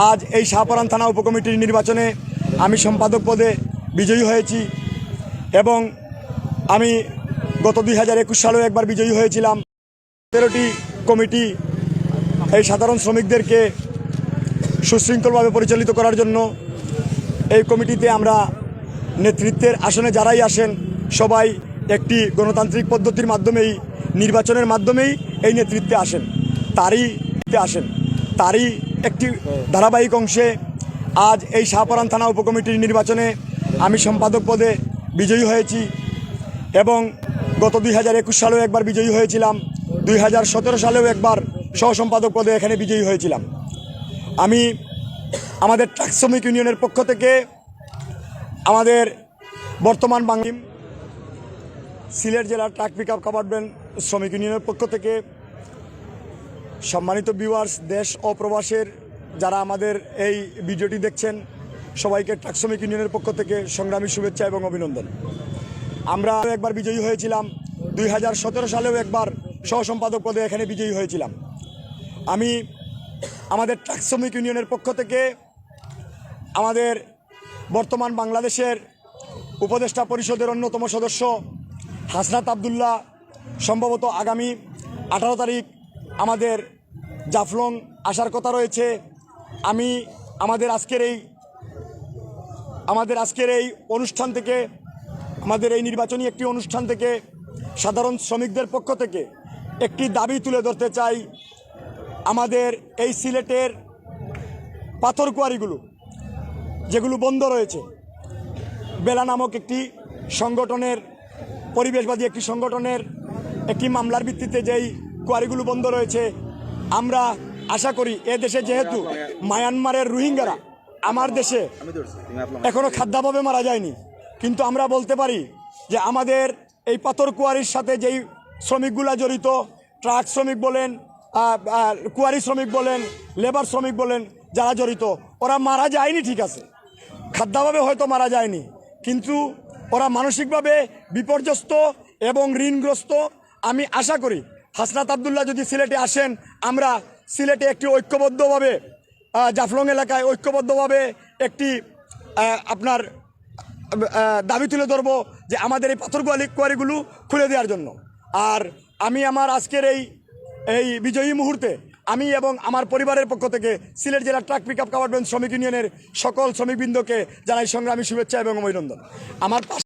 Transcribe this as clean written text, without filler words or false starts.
আজ এই শাহপরান থানা উপকমিটির নির্বাচনে আমি সম্পাদক পদে বিজয়ী হয়েছি এবং আমি গত 2021 সালেও একবার বিজয়ী হয়েছিলাম। 13টি কমিটি এই সাধারণ শ্রমিকদেরকে সুশৃঙ্খলভাবে পরিচালিত করার জন্য এই কমিটিতে আমরা নেতৃত্বের আসনে যারাই আসেন সবাই একটি গণতান্ত্রিক পদ্ধতির মাধ্যমেই নির্বাচনের মাধ্যমেই এই নেতৃত্বে আসেন। তারই একটি ধারাবাহিক অংশে আজ এই শাহপরান থানা উপকমিটির নির্বাচনে আমি সম্পাদক পদে বিজয়ী হয়েছি এবং গত 2021 সালেও একবার বিজয়ী হয়েছিলাম। 2017 সালেও একবার সহসম্পাদক পদে এখানে বিজয়ী হয়েছিলাম। আমি আমাদের ট্রাক শ্রমিক ইউনিয়নের পক্ষ থেকে আমাদের বর্তমান বাংলা সিলেট জেলার truck pick up covered van শ্রমিক ইউনিয়নের পক্ষ থেকে সম্মানিত ভিউয়ার্স, দেশ ও প্রবাসের যারা আমাদের এই ভিডিওটি দেখছেন সবাইকে ট্রাক শ্রমিক ইউনিয়নের পক্ষ থেকে সংগ্রামী শুভেচ্ছা এবং অভিনন্দন। আমরা একবার বিজয়ী হয়েছিলাম। 2017 সালেও একবার সহসম্পাদক পদে এখানে বিজয়ী হয়েছিলাম। আমি আমাদের ট্রাক শ্রমিক ইউনিয়নের পক্ষ থেকে আমাদের বর্তমান বাংলাদেশের উপদেষ্টা পরিষদের অন্যতম সদস্য হাসনাত আবদুল্লাহ সম্ভবত আগামী 18 তারিখ আমাদের জাফলং আসার কথা রয়েছে। আমি আমাদের আজকের এই অনুষ্ঠান থেকে, আমাদের এই নির্বাচনী একটি অনুষ্ঠান থেকে সাধারণ শ্রমিকদের পক্ষ থেকে একটি দাবি তুলে ধরতে চাই। আমাদের এই সিলেটের পাথর কোয়ারিগুলো যেগুলো বন্ধ রয়েছে, বেলা নামক একটি সংগঠনের, পরিবেশবাদী একটি সংগঠনের একটি মামলার ভিত্তিতে যেই কোয়ারিগুলো বন্ধ রয়েছে, আমরা আশা করি এ দেশে যেহেতু মায়ানমারের রোহিঙ্গারা আমার দেশে এখনও খাদ্যাভাবে মারা যায়নি, কিন্তু আমরা বলতে পারি যে আমাদের এই পাথর কোয়ারির সাথে যেই শ্রমিকগুলা জড়িত, ট্রাক শ্রমিক বলেন, কোয়ারি শ্রমিক বলেন, লেবার শ্রমিক বলেন, যারা জড়িত ওরা মারা যায়নি, ঠিক আছে, খাদ্যাভাবে হয়তো মারা যায়নি, কিন্তু ওরা মানসিকভাবে বিপর্যস্ত এবং ঋণগ্রস্ত। আমি আশা করি হাসনাত আবদুল্লাহ যদি সিলেটে আসেন, আমরা সিলেটে একটি ঐক্যবদ্ধভাবে জাফলং এলাকায় ঐক্যবদ্ধভাবে একটি আপনার দাবি তুলে ধরবো যে আমাদের এই পাথর কোয়ারিগুলো খুলে দেওয়ার জন্য। আর আমি আমার আজকের এই বিজয়ী মুহূর্তে আমি এবং আমার পরিবারের পক্ষ থেকে সিলেট জেলার truck pick up covered van শ্রমিক ইউনিয়নের সকল শ্রমিকবৃন্দকে জানাই সংগ্রামী শুভেচ্ছা এবং অভিনন্দন। আমার